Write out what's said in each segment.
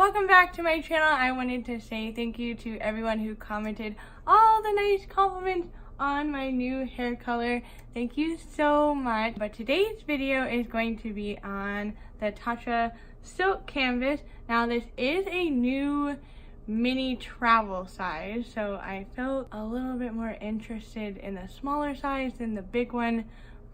welcome back to my channel. I wanted to say thank you to everyone who commented all the nice compliments on my new hair color. Thank you so much. But today's video is going to be on the Tatcha silk canvas. Now this is a new mini travel size, so I felt a little bit more interested in the smaller size than the big one,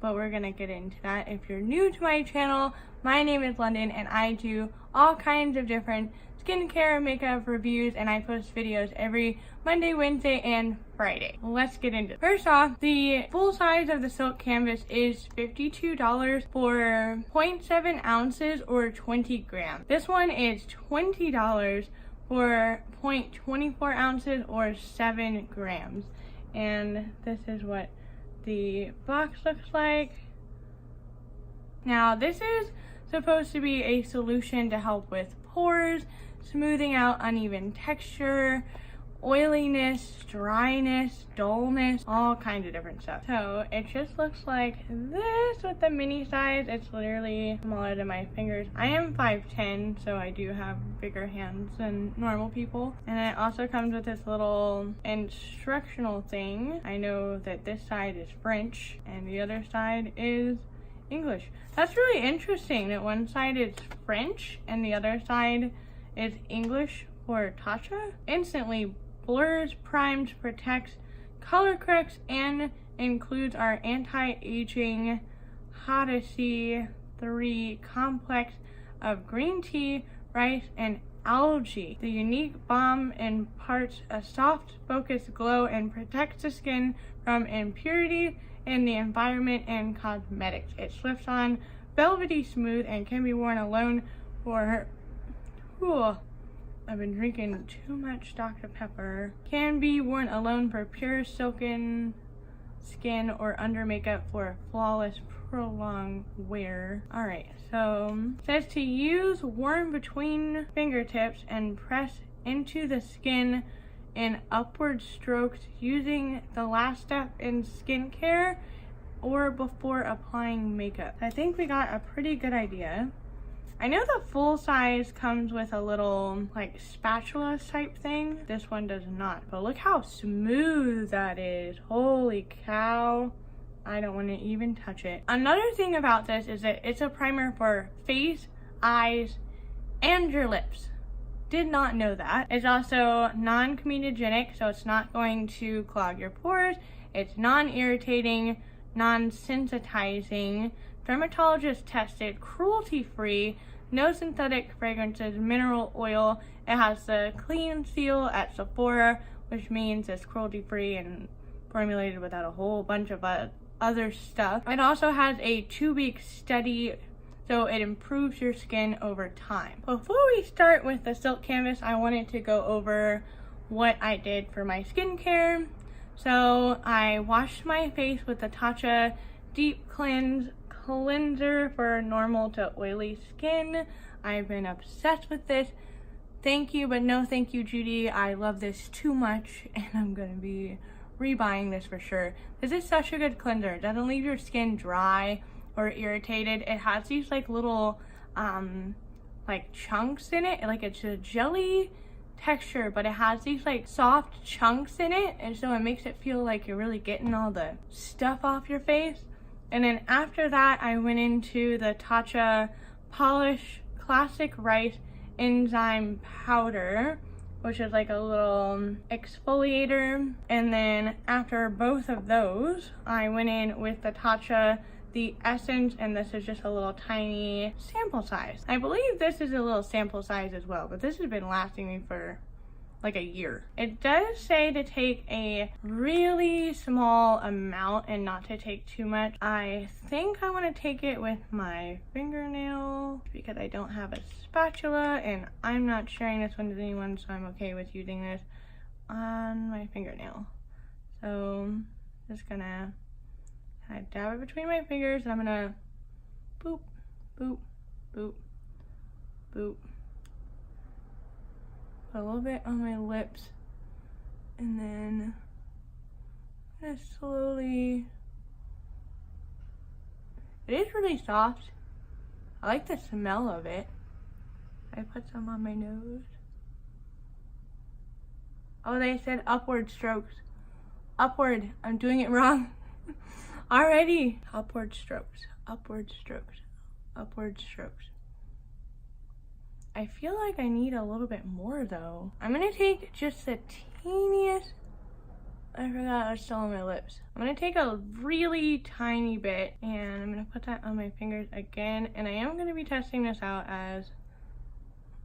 but we're gonna get into that. If you're new to my channel, my name is London and I do all kinds of different skincare, makeup reviews, and I post videos every Monday, Wednesday, and Friday. Let's get into it. First off, the full size of the silk canvas is $52 for 0.7 ounces or 20 grams. This one is $20 for 0.24 ounces or 7 grams. And this is what the box looks like. Now this is supposed to be a solution to help with pores, smoothing out uneven texture, oiliness, dryness, dullness, all kinds of different stuff. So it just looks like this with the mini size. It's literally smaller than my fingers. I am 5'10", so I do have bigger hands than normal people. And it also comes with this little instructional thing. I know that this side is French and the other side is English. That's really interesting that one side is French and the other side is English for Tatcha. Instantly blurs, primes, protects, color corrects, and includes our anti-aging Odyssey 3 complex of green tea, rice, and algae. The unique balm imparts a soft, focused glow and protects the skin from impurities in the environment and cosmetics. It slips on velvety smooth and can be worn alone for I've been drinking too much Dr. Pepper. Can be worn alone for pure silken skin or under makeup for flawless prolonged wear. Alright, so it says to use warm between fingertips and press into the skin in upward strokes using the last step in skincare or before applying makeup. I think we got a pretty good idea. I know the full size comes with a little like spatula type thing. This one does not, but look how smooth that is. Holy cow. I don't want to even touch it. Another thing about this is that it's a primer for face, eyes, and your lips. Did not know that. It's also non-comedogenic, so it's not going to clog your pores. It's non-irritating, non-sensitizing, dermatologist tested, cruelty-free, no synthetic fragrances, mineral oil. It has the clean seal at Sephora, which means it's cruelty-free and formulated without a whole bunch of other stuff. It also has a 2-week study, so it improves your skin over time. Before we start with the silk canvas, I wanted to go over what I did for my skincare. So I washed my face with the Tatcha Deep Cleanser for normal to oily skin. I've been obsessed with this. Thank you, but no thank you, Judy. I love this too much and I'm gonna be rebuying this for sure. This is such a good cleanser. It doesn't leave your skin dry or irritated. It has these like little like chunks in it, like it's a jelly texture, but it has these like soft chunks in it, and so it makes it feel like you're really getting all the stuff off your face. And then after that, I went into the Tatcha Polish Classic Rice Enzyme Powder, which is like a little exfoliator. And then after both of those, I went in with the Tatcha The Essence, and this is just a little tiny sample size. I believe this is a little sample size as well, but this has been lasting me for like a year. It does say to take a really small amount and not to take too much. I think I want to take it with my fingernail because I don't have a spatula and I'm not sharing this one with anyone, so I'm okay with using this on my fingernail. So just gonna kind of dab it between my fingers and I'm gonna boop, boop, boop, boop. Put a little bit on my lips and then I'm gonna slowly, it is really soft. I like the smell of it. I put some on my nose. Oh, they said upward strokes. Upward. I'm doing it wrong. Already. Upward strokes. Upward strokes. Upward strokes. I feel like I need a little bit more though. I'm gonna take just the teeniest. I forgot I was still on my lips. I'm gonna take a really tiny bit and I'm gonna put that on my fingers again. And I am gonna be testing this out as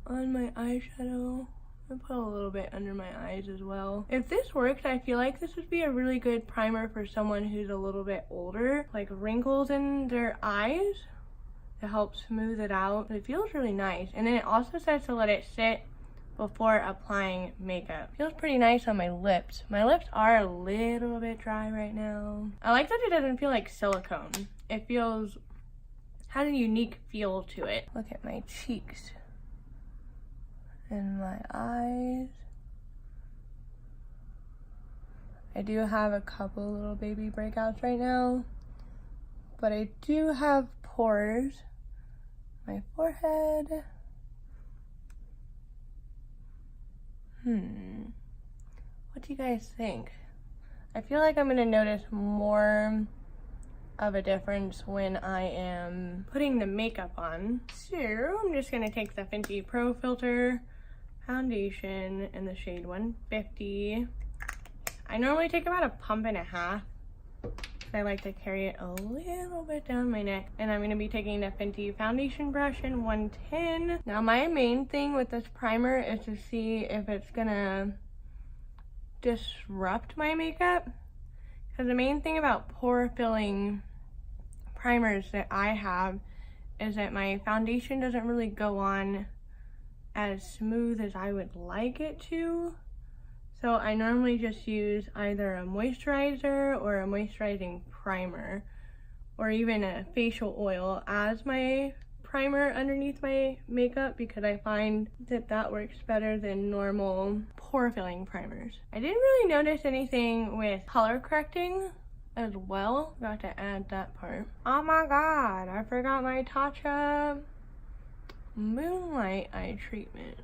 on my eyeshadow. I put a little bit under my eyes as well. If this works, I feel like this would be a really good primer for someone who's a little bit older, like wrinkles in their eyes, to help smooth it out. It feels really nice. And then it also says to let it sit before applying makeup. Feels pretty nice on my lips. My lips are a little bit dry right now. I like that it doesn't feel like silicone. It feels, has a unique feel to it. Look at my cheeks and my eyes. I do have a couple little baby breakouts right now, but I do have pores. My forehead. What do you guys think? I feel like I'm gonna notice more of a difference when I am putting the makeup on. So I'm just gonna take the Fenty Pro Filter foundation in the shade 150. I normally take about a pump and a half. I like to carry it a little bit down my neck. And I'm going to be taking the Fenty foundation brush in 110. Now my main thing with this primer is to see if it's going to disrupt my makeup. Because the main thing about pore filling primers that I have is that my foundation doesn't really go on as smooth as I would like it to. So I normally just use either a moisturizer or a moisturizing primer, or even a facial oil as my primer underneath my makeup, because I find that that works better than normal pore filling primers. I didn't really notice anything with color correcting as well. Got to add that part. Oh my god, I forgot my Tatcha Moonlight eye treatment.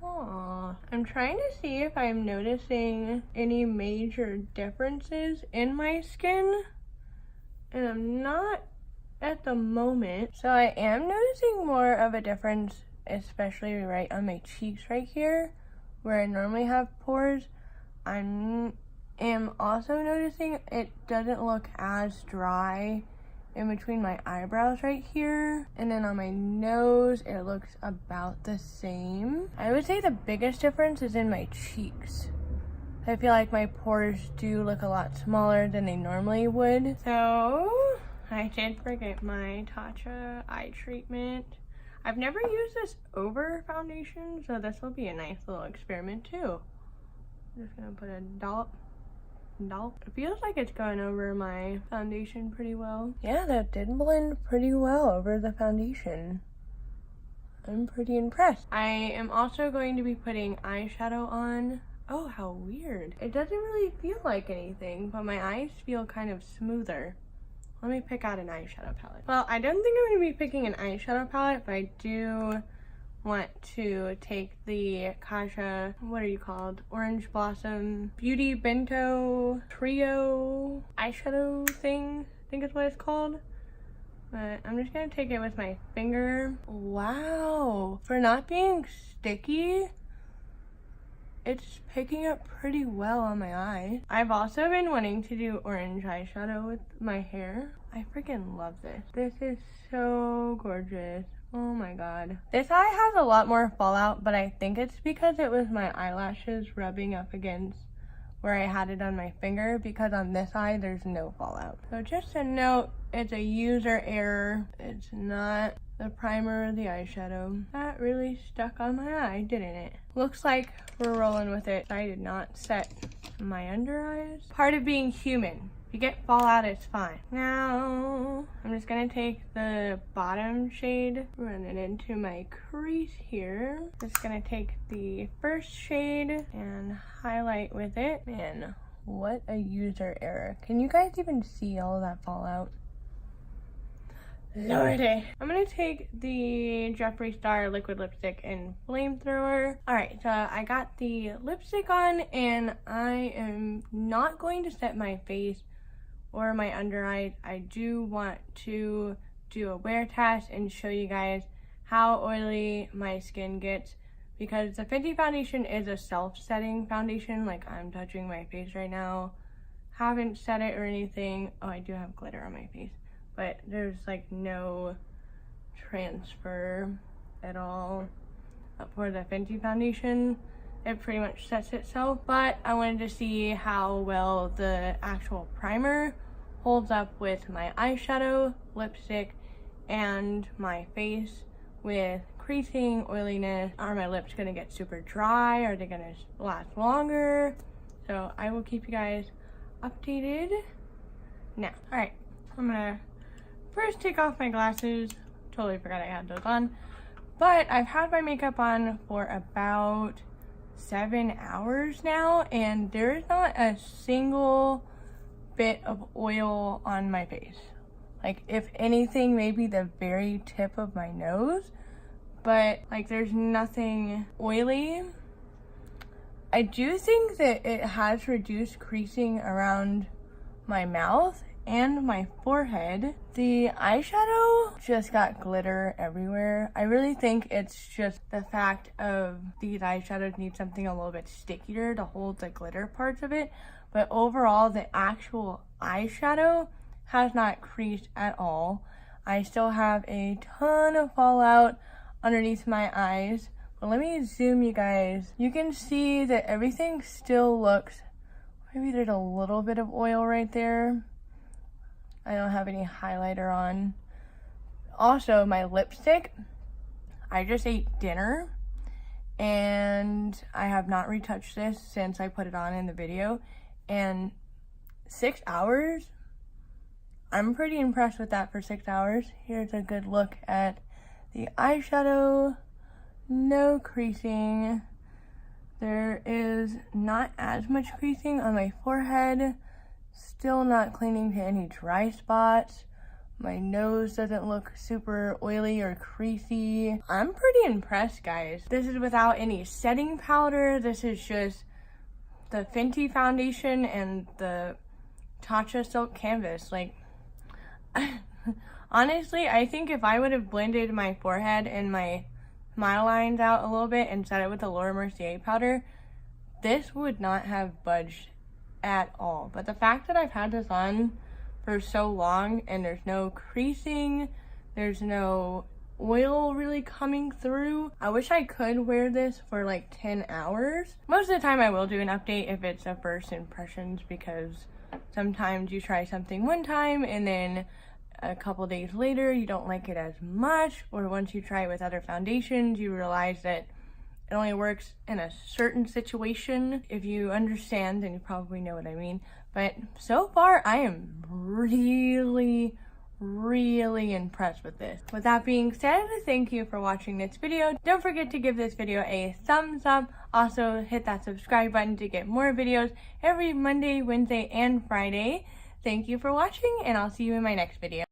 Aww. I'm trying to see if I'm noticing any major differences in my skin, and I'm not at the moment. So I am noticing more of a difference, especially right on my cheeks right here, where I normally have pores. I am also noticing it doesn't look as dry in between my eyebrows right here, and then on my nose it looks about the same. I would say the biggest difference is in my cheeks. I feel like my pores do look a lot smaller than they normally would. So I did forget my Tatcha eye treatment. I've never used this over foundation, so this will be a nice little experiment too. I'm just gonna put a dollop. It feels like it's going over my foundation pretty well. Yeah, that did blend pretty well over the foundation. I'm pretty impressed. I am also going to be putting eyeshadow on. Oh, how weird. It doesn't really feel like anything, but my eyes feel kind of smoother. Let me pick out an eyeshadow palette. Well, I don't think I'm going to be picking an eyeshadow palette, but I do want to take the Tatcha, what are you called? Orange Blossom Beauty Bento Trio eyeshadow thing, I think is what it's called. But I'm just gonna take it with my finger. Wow, for not being sticky, it's picking up pretty well on my eye. I've also been wanting to do orange eyeshadow with my hair. I freaking love this. This is so gorgeous. Oh my god. This eye has a lot more fallout, but I think it's because it was my eyelashes rubbing up against where I had it on my finger, because on this eye there's no fallout. So just a note, it's a user error. It's not the primer or the eyeshadow. That really stuck on my eye, didn't it? Looks like we're rolling with it. I did not set my under eyes. Part of being human. If you get fallout, it's fine. Now, I'm just gonna take the bottom shade, run it into my crease here. Just gonna take the first shade and highlight with it. Man, what a user error. Can you guys even see all of that fallout? Lordy. I'm gonna take the Jeffree Star liquid lipstick in Flamethrower. Alright, so I got the lipstick on and I am not going to set my face or my under eyes. I do want to do a wear test and show you guys how oily my skin gets, because the Fenty foundation is a self-setting foundation. Like, I'm touching my face right now, haven't set it or anything. Oh, I do have glitter on my face, but there's like no transfer at all for the Fenty foundation. It pretty much sets itself, but I wanted to see how well the actual primer holds up with my eyeshadow, lipstick, and my face with creasing, oiliness. Are my lips gonna get super dry? Are they gonna last longer? So I will keep you guys updated now. All right, I'm gonna first take off my glasses. Totally forgot I had those on, but I've had my makeup on for about 7 hours now, and there is not a single bit of oil on my face. Like, if anything, maybe the very tip of my nose, but like there's nothing oily. I do think that it has reduced creasing around my mouth and my forehead. The eyeshadow just got glitter everywhere. I really think it's just the fact of these eyeshadows need something a little bit stickier to hold the glitter parts of it. But overall, the actual eyeshadow has not creased at all. I still have a ton of fallout underneath my eyes. But let me zoom you guys. You can see that everything still looks, maybe there's a little bit of oil right there. I don't have any highlighter on. Also, my lipstick, I just ate dinner and I have not retouched this since I put it on in the video. And 6 hours, I'm pretty impressed with that for 6 hours. Here's a good look at the eyeshadow. No creasing. There is not as much creasing on my forehead. Still not clinging to any dry spots. My nose doesn't look super oily or creasy. I'm pretty impressed, guys. This is without any setting powder. This is just the Fenty foundation and the Tatcha silk canvas. Like, honestly, I think if I would have blended my forehead and my smile lines out a little bit and set it with the Laura Mercier powder, this would not have budged at all. But the fact that I've had this on for so long and there's no creasing, there's no oil really coming through. I wish I could wear this for like 10 hours. Most of the time I will do an update if it's a first impressions, because sometimes you try something one time and then a couple days later you don't like it as much, or once you try it with other foundations you realize that it only works in a certain situation. If you understand, then you probably know what I mean. But so far I am really impressed with this. With that being said, thank you for watching this video. Don't forget to give this video a thumbs up. Also hit that subscribe button to get more videos every Monday, Wednesday, and Friday. Thank you for watching, and I'll see you in my next video.